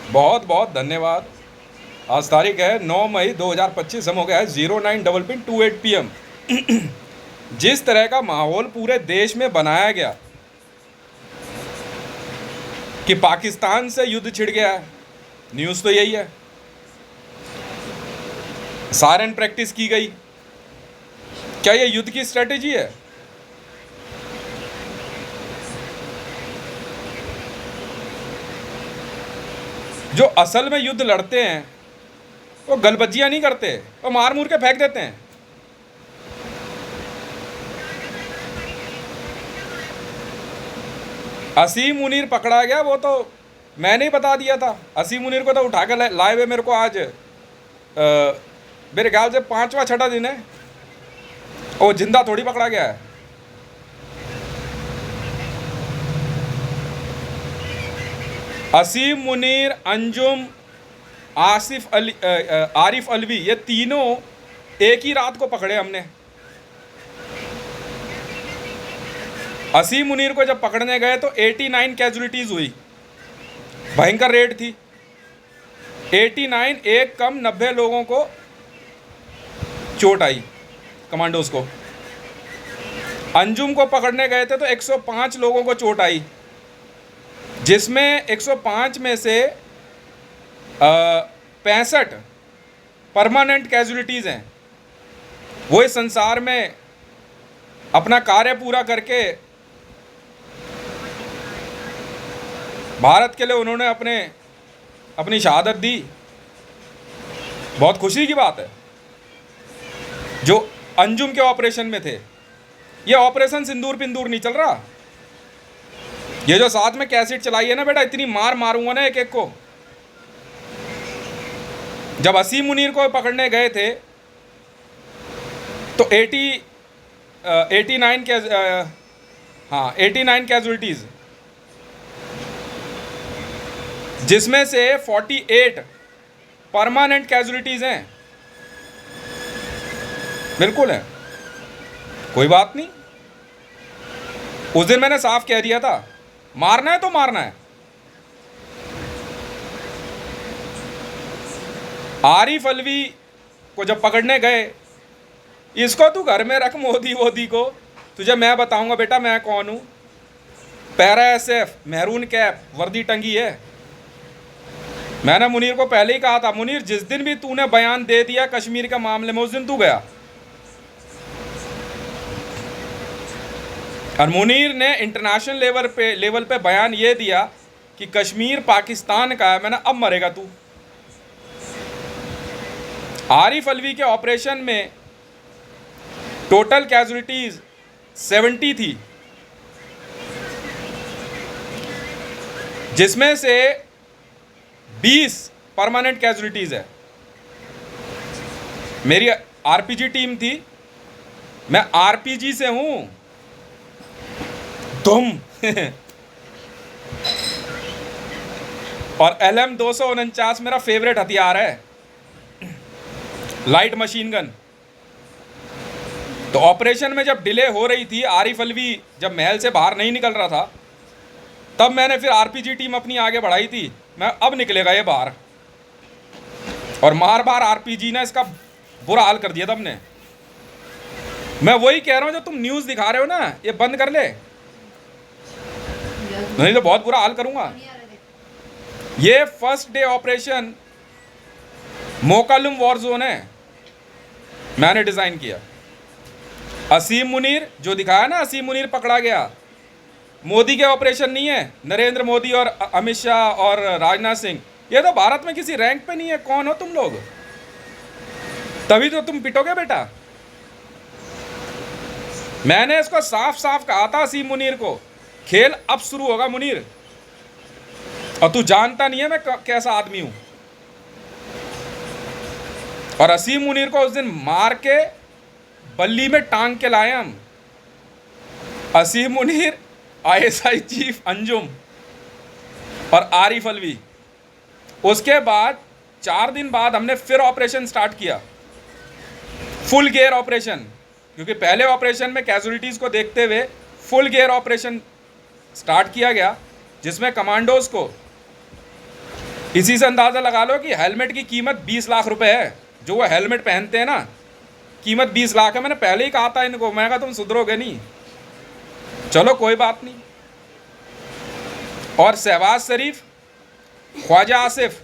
बहुत बहुत धन्यवाद। आज तारीख है 9 मई 2025। हम हो गया है 09:28 PM। जिस तरह का माहौल पूरे देश में बनाया गया कि पाकिस्तान से युद्ध छिड़ गया है, न्यूज़ तो यही है। सायरन प्रैक्टिस की गई। क्या ये युद्ध की स्ट्रेटेजी है? जो असल में युद्ध लड़ते हैं वो गलबजियाँ नहीं करते, वो मार मूर के फेंक देते हैं। असीम मुनीर पकड़ा गया, वो तो मैंने ही बता दिया था। असीम मुनीर को तो उठा के लाए हुए मेरे को आज मेरे ख्याल से 5वां 6वां दिन है। वो जिंदा थोड़ी पकड़ा गया है। असीम मुनीर, अंजुम, आरिफ अलवी, ये तीनों एक ही रात को पकड़े हमने। असीम मुनीर को जब पकड़ने गए तो 89 कैजुअलिटीज़ हुई, भयंकर रेड थी। 89 एक कम 90 लोगों को चोट आई, कमांडोज को। अंजुम को पकड़ने गए थे तो 105 लोगों को चोट आई, जिसमें 105 में से 65 परमानेंट कैजुअलिटीज़ हैं। वो इस संसार में अपना कार्य पूरा करके भारत के लिए उन्होंने अपनी शहादत दी। बहुत खुशी की बात है। जो अंजुम के ऑपरेशन में थे, ये ऑपरेशन सिंदूर पिंदूर नहीं चल रहा। ये जो साथ में कैसेट चलाई है ना बेटा, इतनी मार मारूंगा ना एक एक को। जब असीम मुनीर को पकड़ने गए थे तो 89 कैजुअलिटीज़, जिसमें से 48 परमानेंट कैजुअलिटीज़ हैं। बिल्कुल है, कोई बात नहीं। उस दिन मैंने साफ कह दिया था, मारना है तो मारना है। आरिफ अलवी को जब पकड़ने गए, इसको तू घर में रख, मोदी वोदी को, तुझे मैं बताऊंगा बेटा मैं कौन हूं। पैरा SF, महरून कैप, वर्दी टंगी है। मैंने मुनीर को पहले ही कहा था, मुनीर जिस दिन भी तूने बयान दे दिया कश्मीर के मामले में, उस दिन तू गया। और मुनीर ने इंटरनेशनल लेवल पे बयान ये दिया कि कश्मीर पाकिस्तान का है। मैंने अब मरेगा तू। आरिफ अलवी के ऑपरेशन में टोटल कैजुअलिटीज 70 थी, जिसमें से 20 परमानेंट कैजुअलिटीज है। मेरी RPG टीम थी, मैं RPG से हूं तुम। और LM 249 मेरा फेवरेट हथियार है, लाइट मशीन गन। तो ऑपरेशन में जब डिले हो रही थी, आरिफ अलवी जब महल से बाहर नहीं निकल रहा था, तब मैंने फिर RPG टीम अपनी आगे बढ़ाई थी। मैं अब निकलेगा ये बाहर, और मार बार RPG ने इसका बुरा हाल कर दिया था हमने। मैं वही कह रहा हूं, जो तुम न्यूज़ दिखा रहे हो ना, ये बंद कर ले, नहीं तो बहुत बुरा हाल करूंगा। ये फर्स्ट डे ऑपरेशन मोकालुम वॉर जोन है, मैंने डिज़ाइन किया। असीम मुनीर जो दिखाया ना, असीम मुनीर पकड़ा गया, मोदी के ऑपरेशन नहीं है। नरेंद्र मोदी और अमित शाह और राजनाथ सिंह, ये तो भारत में किसी रैंक पे नहीं है। कौन हो तुम लोग? तभी तो तुम पिटोगे बेटा। मैंने इसको साफ साफ कहा था असीम मुनीर को, खेल अब शुरू होगा मुनीर, और तू जानता नहीं है मैं कैसा आदमी हूं। और असीम मुनीर को उस दिन मार के बल्ली में टांग के लाए हम। असीम मुनीर, ISI चीफ अंजुम और आरिफ अलवी। उसके बाद 4 दिन बाद हमने फिर ऑपरेशन स्टार्ट किया, फुल गियर ऑपरेशन, क्योंकि पहले ऑपरेशन में कैजुअलिटीज़ को देखते हुए फुल गियर ऑपरेशन स्टार्ट किया गया, जिसमें कमांडोज को इसी से अंदाज़ा लगा लो कि हेलमेट की कीमत 20 लाख रुपए है। जो वो हेलमेट पहनते हैं ना, कीमत 20 लाख है। मैंने पहले ही कहा था इनको, मैं कहा तुम सुधरोगे नहीं। चलो कोई बात नहीं। और शहबाज शरीफ, ख्वाजा आसिफ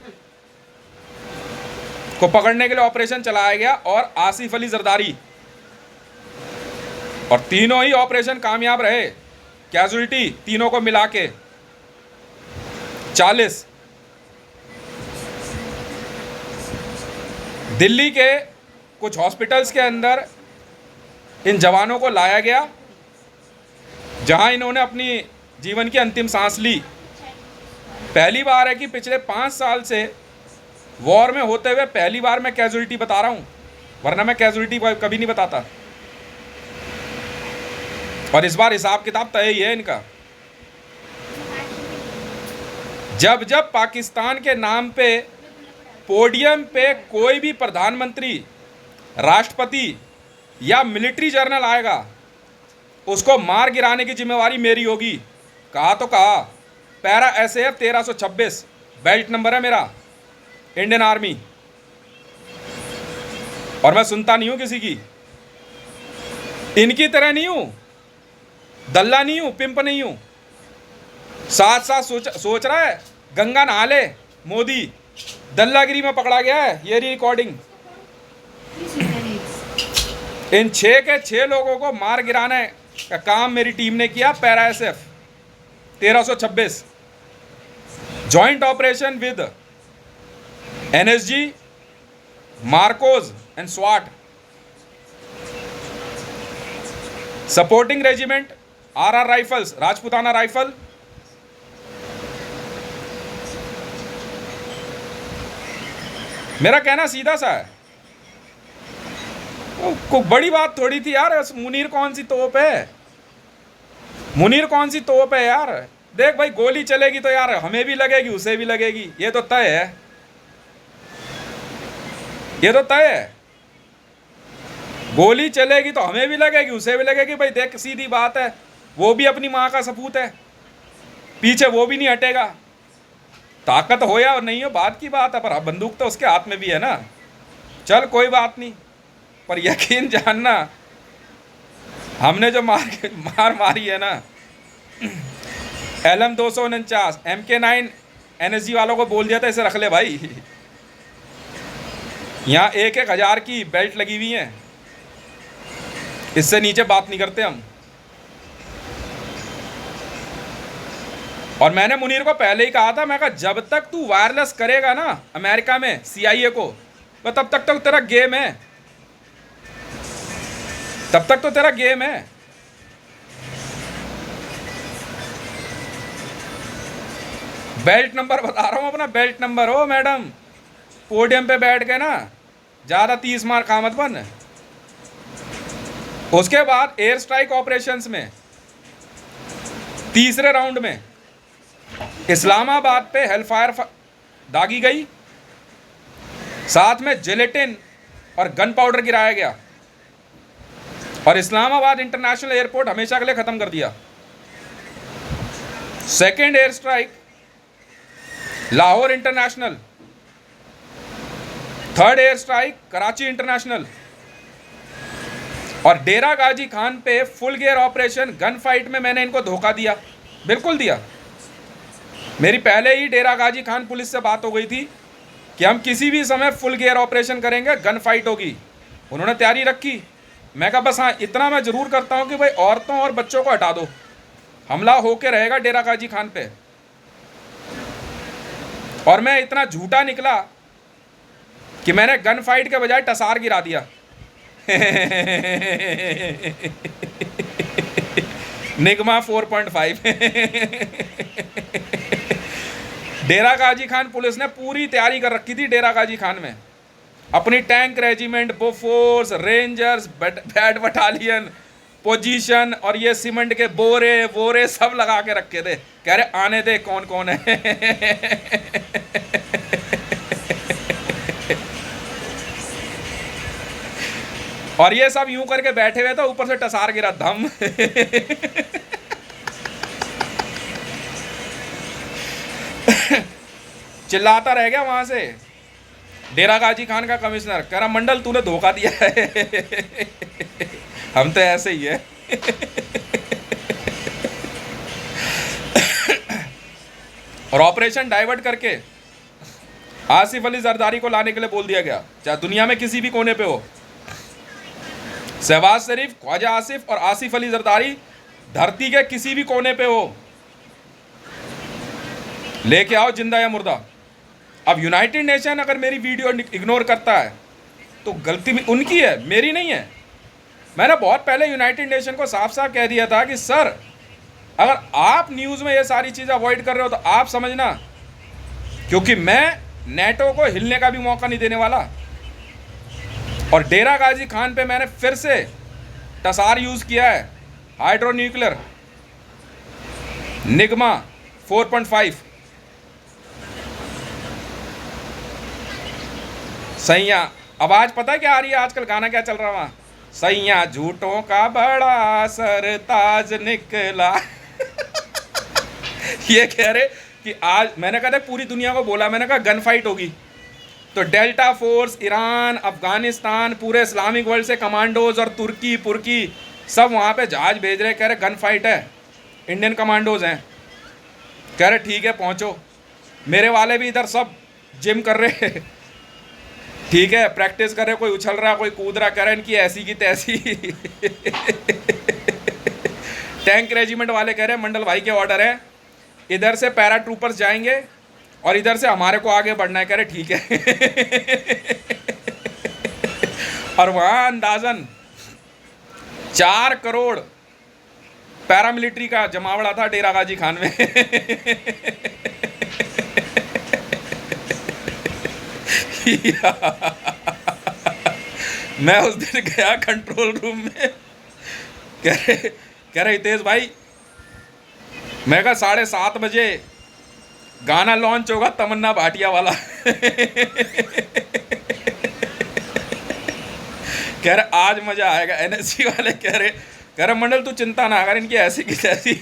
को पकड़ने के लिए ऑपरेशन चलाया गया, और आसिफ अली जरदारी, और तीनों ही ऑपरेशन कामयाब रहे। कैजुअल्टी तीनों को मिला के 40। दिल्ली के कुछ हॉस्पिटल्स के अंदर इन जवानों को लाया गया, जहां इन्होंने अपनी जीवन की अंतिम सांस ली। पहली बार है कि पिछले 5 साल से वॉर में होते हुए पहली बार मैं कैजुअल्टी बता रहा हूं, वरना मैं कैजुअल्टी कभी नहीं बताता। और इस बार हिसाब किताब तय ही है इनका। जब जब पाकिस्तान के नाम पे पोडियम पे कोई भी प्रधानमंत्री, राष्ट्रपति या मिलिट्री जनरल आएगा, उसको मार गिराने की जिम्मेवारी मेरी होगी। कहा तो कहा। पैरा एसएएफ 1326 बेल्ट नंबर है मेरा, इंडियन आर्मी। और मैं सुनता नहीं हूं किसी की, इनकी तरह नहीं हूं, दल्ला नहीं हूं, पिंप नहीं हूं। साथ साथ सोच रहा है गंगा नहा ले मोदी, दल्लागिरी में पकड़ा गया है। ये रिकॉर्डिंग, इन 6 के 6 लोगों को मार गिराने का काम मेरी टीम ने किया। Para SF 1326 joint operation with NSG, MARCOS and स्वाट। Supporting regiment RR rifles, Rajputana rifle. मेरा कहना सीधा सा है, कोई बड़ी बात थोड़ी थी यार। मुनीर कौन सी तोप है, मुनीर कौन सी तोप है यार। देख भाई, गोली चलेगी तो यार हमें भी लगेगी, उसे भी लगेगी, ये तो तय है, ये तो तय है। गोली चलेगी तो हमें भी लगेगी, उसे भी लगेगी। भाई देख, सीधी बात है, वो भी अपनी माँ का सपूत है, पीछे वो भी नहीं हटेगा। ताकत हो या नहीं हो बात की बात है, पर बंदूक तो उसके हाथ में भी है ना। चल कोई बात नहीं, पर यकीन जानना, हमने जो मार मारी है ना, LM 249 MK9 NSG वालों को बोल दिया था इसे रख ले भाई। यहाँ 1,000 की बेल्ट लगी हुई है, इससे नीचे बात नहीं करते हम। और मैंने मुनीर को पहले ही कहा था, मैं कहा जब तक तू वायरलेस करेगा ना अमेरिका में CIA को, तो तब तक तो तेरा गेम है, तब तक तो तेरा गेम है। बेल्ट नंबर बता रहा हूं अपना, बेल्ट नंबर। हो मैडम, पोडियम पे बैठ के ना ज़्यादा 30 मार का मत बन। उसके बाद एयर स्ट्राइक ऑपरेशंस में तीसरे राउंड में इस्लामाबाद पे हेलफायर दागी गई, साथ में जिलेटिन और गन पाउडर गिराया गया, और इस्लामाबाद इंटरनेशनल एयरपोर्ट हमेशा के लिए ख़त्म कर दिया। Second air strike Lahore international, third air strike Karachi international, और डेरा गाजी खान पे full gear operation. Gun fight में मैंने इनको धोखा दिया, बिल्कुल दिया। मेरी पहले ही डेरा गाजी खान पुलिस से बात हो गई थी कि हम किसी भी समय फुल गियर ऑपरेशन करेंगे, गन फाइट होगी। उन्होंने तैयारी रखी। मैं कहा बस हाँ, इतना मैं ज़रूर करता हूँ कि भाई औरतों और बच्चों को हटा दो, हमला होके रहेगा डेरा गाजी खान पे। और मैं इतना झूठा निकला कि मैंने गन फाइट के बजाय टसार गिरा दिया। निगमा 4.5। डेरा गाजी खान पुलिस ने पूरी तैयारी कर रखी थी। डेरा गाजी खान में अपनी tank regiment, Bofors, rangers, bat battalion, position, और ये सीमेंट के बोरे वोरे सब लगा के रखे थे। कह रहे आने दे कौन कौन है। और ये सब यूं करके बैठे हुए थे, ऊपर से टसार गिरा धम। चिल्लाता रह गया वहां से। डेरा गाजी खान का कमिश्नर कह रहा मंडल तूने धोखा दिया है। हम तो ऐसे ही है। और ऑपरेशन डाइवर्ट करके आसिफ अली जरदारी को लाने के लिए बोल दिया गया, चाहे दुनिया में किसी भी कोने पे हो। शहबाज शरीफ, ख्वाजा आसिफ और आसिफ अली जरदारी धरती के किसी भी कोने पे हो, लेके आओ जिंदा या मुर्दा। अब यूनाइटेड नेशन अगर मेरी वीडियो इग्नोर करता है तो गलती भी उनकी है, मेरी नहीं है। मैंने बहुत पहले यूनाइटेड नेशन को साफ साफ कह दिया था कि सर अगर आप न्यूज़ में ये सारी चीज़ें अवॉइड कर रहे हो तो आप समझना, क्योंकि मैं नेटो को हिलने का भी मौका नहीं देने वाला। और डेरा गाजी खान पे मैंने फिर से टसार यूज़ किया है, हाइड्रो न्यूक्लियर निगमा 4.5। सैया आवाज पता है क्या आ रही है आजकल, गाना क्या चल रहा है वहाँ, सैया झूठों का बड़ा सरताज निकला। ये कह रहे कि आज मैंने कहा था पूरी दुनिया को बोला, मैंने कहा गन फाइट होगी, तो डेल्टा फोर्स, ईरान, अफगानिस्तान, पूरे इस्लामिक वर्ल्ड से कमांडोज और तुर्की पुर्की सब वहाँ पे जहाज भेज रहे, कह रहे गन फाइट है, इंडियन कमांडोज हैं। कह रहे ठीक है पहुँचो। मेरे वाले भी इधर सब जिम कर रहे, ठीक है प्रैक्टिस कर रहे, कोई उछल रहा कोई कूद रहा, कह रहे इनकी ऐसी की तैसी। टैंक रेजिमेंट वाले कह रहे मंडल भाई के ऑर्डर है, इधर से पैरा ट्रूपर्स जाएंगे और इधर से हमारे को आगे बढ़ना है। कह रहे ठीक है। और वहाँ अंदाजन 4 करोड़ पैरामिलिट्री का जमावड़ा था डेरा गाजी खान में। मैं उस दिन गया कंट्रोल रूम में, कह रहे हितेश भाई, मैं कहा 7:30 बजे गाना लॉन्च होगा तमन्ना भाटिया वाला। कह रहे आज मजा आएगा। एनएससी वाले कह रहे मंडल तू चिंता ना कर, इनकी ऐसी की तैसी।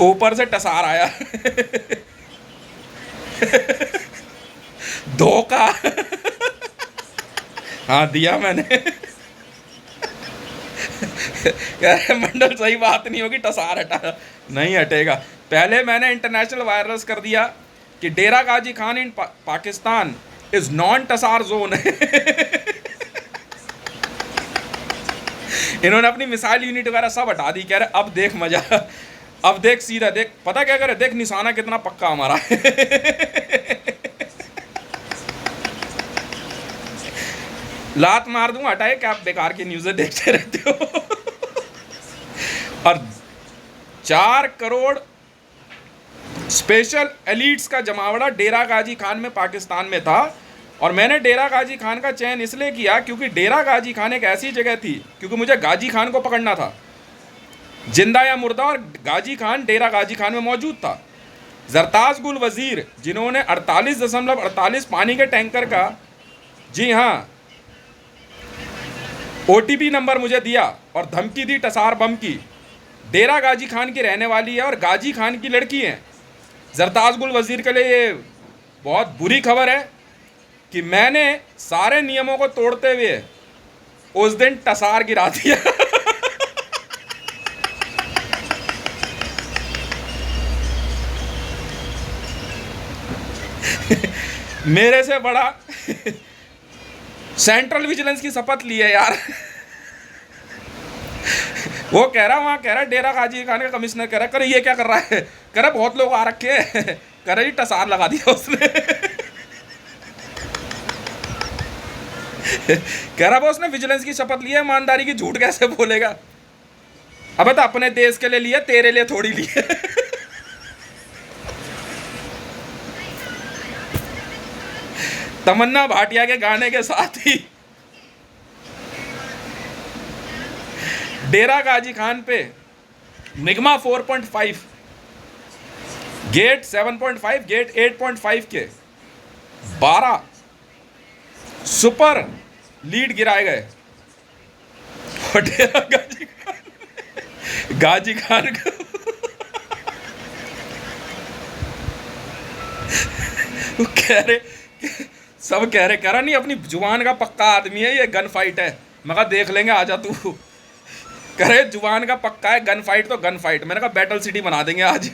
ऊपर से टसार आया। धोखा। हाँ दिया मैंने। कह रहे मंडल सही बात नहीं होगी, टसार हटा, नहीं हटेगा। पहले मैंने इंटरनेशनल वायरलेस कर दिया कि डेरा गाजी खान इन पाकिस्तान इज नॉन टसार जोन। इन्होंने अपनी मिसाइल यूनिट वगैरह सब हटा दी। कह रहे अब देख मजा, अब देख सीधा देख, पता क्या करे, देख निशाना कितना पक्का हमारा। लात मार दूं, हटाए क्या आप बेकार की न्यूज़ें देखते रहते हो। और 4 करोड़ स्पेशल एलिट्स का जमावड़ा डेरा गाजी खान में पाकिस्तान में था। और मैंने डेरा गाजी खान का चयन इसलिए किया क्योंकि डेरा गाजी खान एक ऐसी जगह थी, क्योंकि मुझे गाजी खान को पकड़ना था, जिंदा या मुर्दा, और गाजी खान डेरा गाजी खान में मौजूद था। जरताज गुल वजीर जिन्होंने 48.48 पानी के टैंकर का, जी हाँ, OTP नंबर मुझे दिया और धमकी दी टसार बम की, डेरा गाजी खान की रहने वाली है और गाजी खान की लड़की है। जरताज गुल वजीर के लिए ये बहुत बुरी खबर है कि मैंने सारे नियमों को तोड़ते हुए उस दिन टसार गिरा दिया। मेरे से बड़ा सेंट्रल विजिलेंस की शपथ ली है यार। वो कह रहा, वहाँ कह रहा डेरा गाजी खान का कमिश्नर कह रहा, करे ये क्या कर रहा है, कह रहा बहुत लोग आ रखे हैं, कह रहा जी टसार लगा दिया उसने। कह रहा वो उसने विजिलेंस की शपथ ली है, ईमानदारी की झूठ कैसे बोलेगा। अबे तो अपने देश के लिए लिया, तेरे लिए थोड़ी ली है। तमन्ना भाटिया के गाने के साथ ही डेरा गाजी खान पे निगमा 4.5, गेट 7.5, गेट 8.5 के 12 सुपर लीड गिराए गए। और डेरा गाजी खान को वो कह रहे, सब कह रहा नहीं अपनी जुबान का पक्का आदमी है ये, गन फाइट है। मैं कहा देख लेंगे, आजा तू। कह रहे जुबान का पक्का है, गन फाइट तो गन फाइट। मैंने कहा बैटल सिटी बना देंगे आज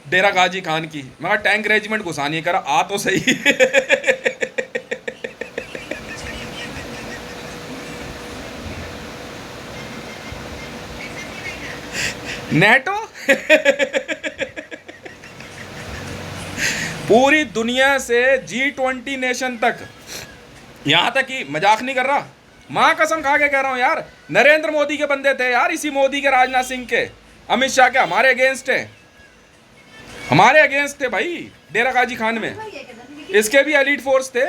डेरा गाजी खान की। मैं कहा टैंक रेजिमेंट घुसानी। कह रहा आ तो सही। नेटो पूरी दुनिया से G20 नेशन तक, यहां तक कि मजाक नहीं कर रहा, मां कसम खा के कह रहा हूं यार, नरेंद्र मोदी के बंदे थे यार, इसी मोदी के, राजनाथ सिंह के, अमित शाह के, हमारे अगेंस्ट है, हमारे अगेंस्ट थे भाई डेरा गाजी खान में। इसके भी एलिट फोर्स थे।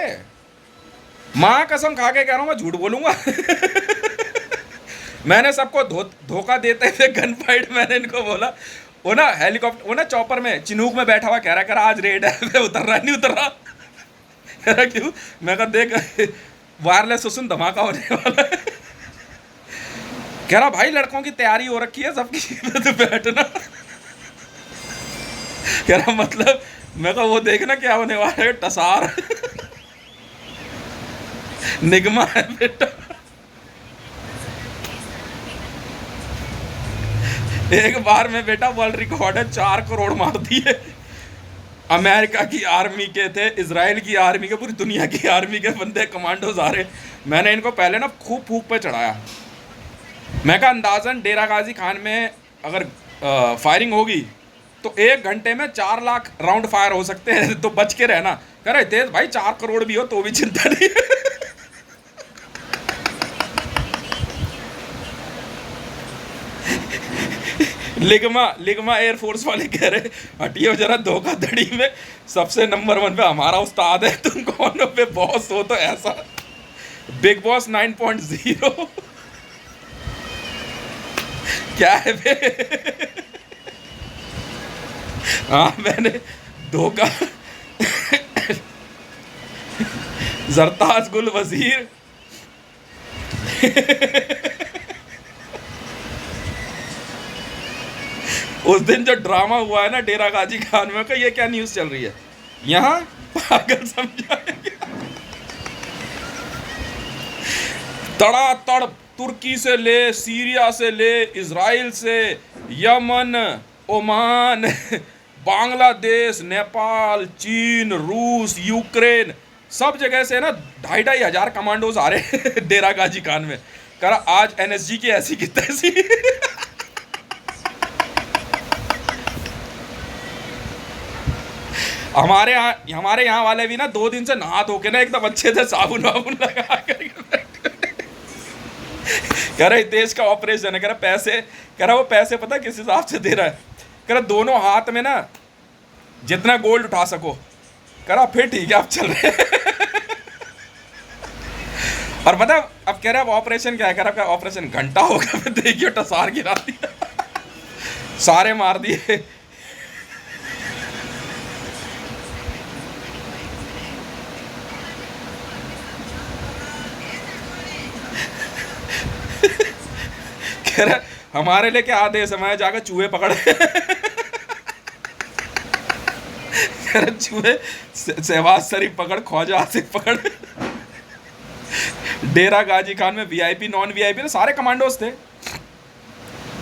मां कसम खा के कह रहा हूं, मैं झूठ बोलूंगा। मैंने सबको धोखा देते थे गन फाइट। मैंने इनको बोला, वो ना हेलीकॉप्टर, वो ना चॉपर में चिनूक में बैठा हुआ कह रहा आज रेड है। मैं उतर रहा नहीं उतर रहा। कह रहा क्यों? मैं कहा देख वायरलेस सुन धमाका होने वाला है। कह रहा भाई लड़कों की तैयारी हो रखी है सबकी, तो बैठना। कह रहा मतलब, मैं कहा वो देखना क्या होने वाला है, टसार। निगमा है बेटा। एक बार में बेटा वर्ल्ड रिकॉर्ड है, 4 करोड़ मार दिए। अमेरिका की आर्मी के थे, इजराइल की आर्मी के, पूरी दुनिया की आर्मी के बंदे कमांडोज आ रहे। मैंने इनको पहले ना खूब फूक पे चढ़ाया। मैं कहा अंदाजन डेरा गाजी खान में अगर फायरिंग होगी तो 1 घंटे में 4 लाख राउंड फायर हो सकते हैं, तो बच के रहना। कह रहे तेज भाई 4 करोड़ भी हो तो भी चिंता नहीं। लिगमा एयरफोर्स वाले कह रहे हटियो जरा, धोखाधड़ी में सबसे नंबर 1 पे हमारा उस्ताद है, तुम कौन पे बॉस हो? तो ऐसा बिग बॉस 9.0 क्या है बे? हाँ मैंने धोखा। जरताज गुल वजीर। उस दिन जो ड्रामा हुआ है ना डेरा गाजी खान में, का ये क्या न्यूज़ चल रही है यहाँ, पागल समझाएंगे। तड़ातड़ तुर्की से ले, सीरिया से ले, इजराइल से, यमन, ओमान, बांग्लादेश, नेपाल, चीन, रूस, यूक्रेन, सब जगह से ना 2,500 हजार कमांडोज आ रहे डेरा गाजी खान में। करा आज NSG की ऐसी की तैसी। हमारे यहाँ वाले भी ना 2 दिन से नहा धो के ना एकदम अच्छे से साबुन वाबुन लगा कर कह रहा तेज का ऑपरेशन है। कह रहा पैसे, कह रहा वो पैसे पता किस हिसाब से दे रहा है? कह रहा दोनों हाथ में ना जितना गोल्ड उठा सको। कह रहा फिर ठीक है आप चल रहे। और पता अब कह रहा अब ऑपरेशन क्या है? कह रहा ऑपरेशन घंटा होगा। फिर देखिए टसार गिरा दिया, सारे मार दिए। कह रहा हमारे लिए क्या आदेश है? मैं जाकर चूहे पकड़। कह रहा चूहे शहबाज शरीफ पकड़, ख्वाजा आसिफ पकड़। डेरा गाजी खान में VIP नॉन VIP सारे कमांडोज थे।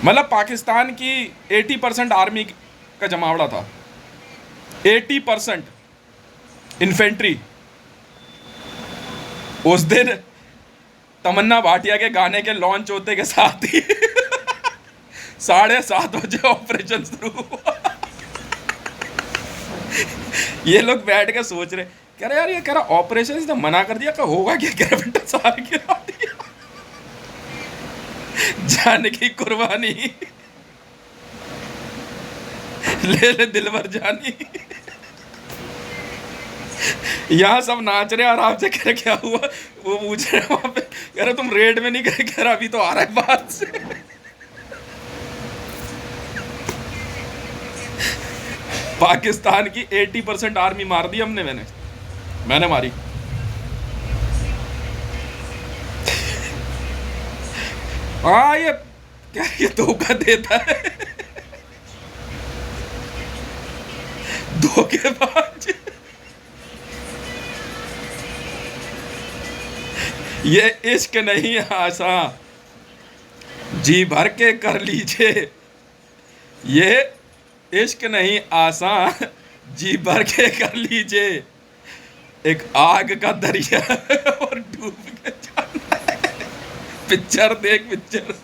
मतलब पाकिस्तान की 80% आर्मी का जमावड़ा था, 80% इन्फेंट्री। उस दिन तमन्ना भाटिया के गाने के लॉन्च होते के साथ ही 7:30 बजे ऑपरेशन शुरू हुआ। ये लोग बैठ के सोच रहे, कह रहे यार ये कह रहा ऑपरेशन तो मना कर दिया, क्या होगा क्या? कह रहा बेटा सारे गिरा दिया, जान की कुर्बानी ले ले दिलवर जानी। यहाँ सब नाच रहे आराम से। कह रहे क्या हुआ? वो पूछ रहे वहां पे, कह रहे तुम रेड में नहीं गए? कह रहा अभी तो आ रहा है बात से। पाकिस्तान की 80% आर्मी मार दी हमने, मैंने मारी। हाँ ये क्या, ये धोखा देता है, धोखेबाज। ये इश्क नहीं आसान, जी भर के कर लीजिए। ये इश्क नहीं आसान, जी भर के कर लीजिए। एक आग का दरिया और डूब के जाना है। पिक्चर देख पिक्चर,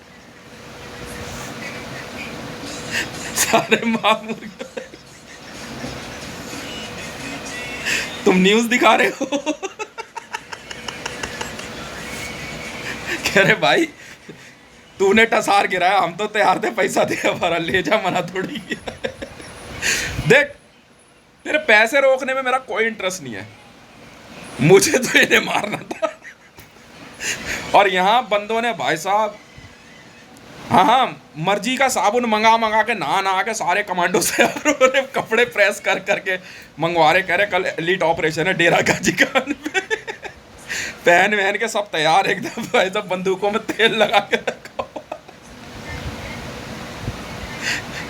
सारे मामूल। तुम न्यूज दिखा रहे हो। कह रहे भाई तूने टसार गिराया, हम तो तैयार थे पैसा दे हमारा, ले जा, मना थोड़ी किया। देख तेरे पैसे रोकने में मेरा कोई इंटरेस्ट नहीं है, मुझे तो इन्हें मारना था। और यहां बंदों ने भाई साहब, हाँ मर्जी का साबुन मंगा के नहा के सारे कमांडो से कपड़े प्रेस कर करके मंगवा रहे। कह रहे कल एलीट ऑपरेशन है डेरा गाजी खान पे। पहन वहन के सब तैयार एकदम भाई साहब, बंदूकों में तेल लगा के रखा हुआ।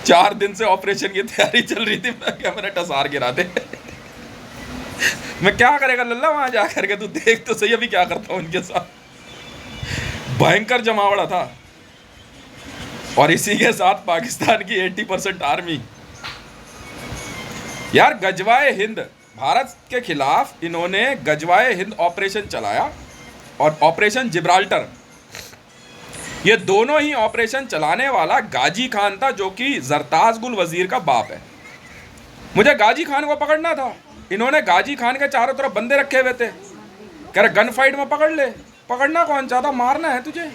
4 दिन से ऑपरेशन की तैयारी चल रही थी। मैं क्या, मैंने टसार गिरा दे। मैं क्या करेगा लल्ला वहां जा करके, तू देख तो सही अभी क्या करता हूं उनके साथ। भयंकर जमावड़ा था। और इसी के साथ पाकिस्तान की 80% आर्मी। यार गजवाए हिंद, भारत के खिलाफ इन्होंने गजवाए हिंद ऑपरेशन चलाया और ऑपरेशन जिब्राल्टर, ये दोनों ही ऑपरेशन चलाने वाला गाजी खान था, जो कि जरताज गुल वजीर का बाप है। मुझे गाजी खान को पकड़ना था, इन्होंने गाजी खान के चारों तरफ बंदे रखे हुए थे। कह रहे गन फाइट में पकड़ ले। पकड़ना कौन चाहता, मारना है तुझे।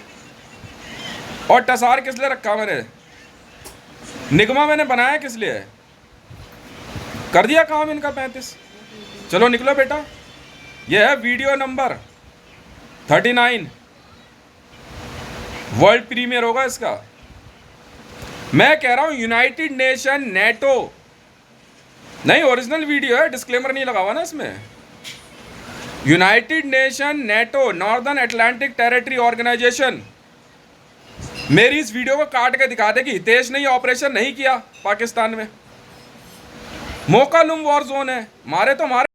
और टसार किस लिए रखा मैंने, निगमा मैंने बनाया किस लिए, कर दिया काम इनका 35। चलो निकलो बेटा, यह है वीडियो नंबर 39, वर्ल्ड प्रीमियर होगा इसका। मैं कह रहा हूं यूनाइटेड नेशन नेटो, नहीं ओरिजिनल वीडियो है, डिस्क्लेमर नहीं लगा हुआ ना इसमें। United Nation NATO Northern Atlantic Territory Organisation मेरी इस वीडियो को काट के दिखा दे कि हितेश ने ये ऑपरेशन नहीं किया पाकिस्तान में। मोकालुम वॉर जोन है, मारे तो मारे।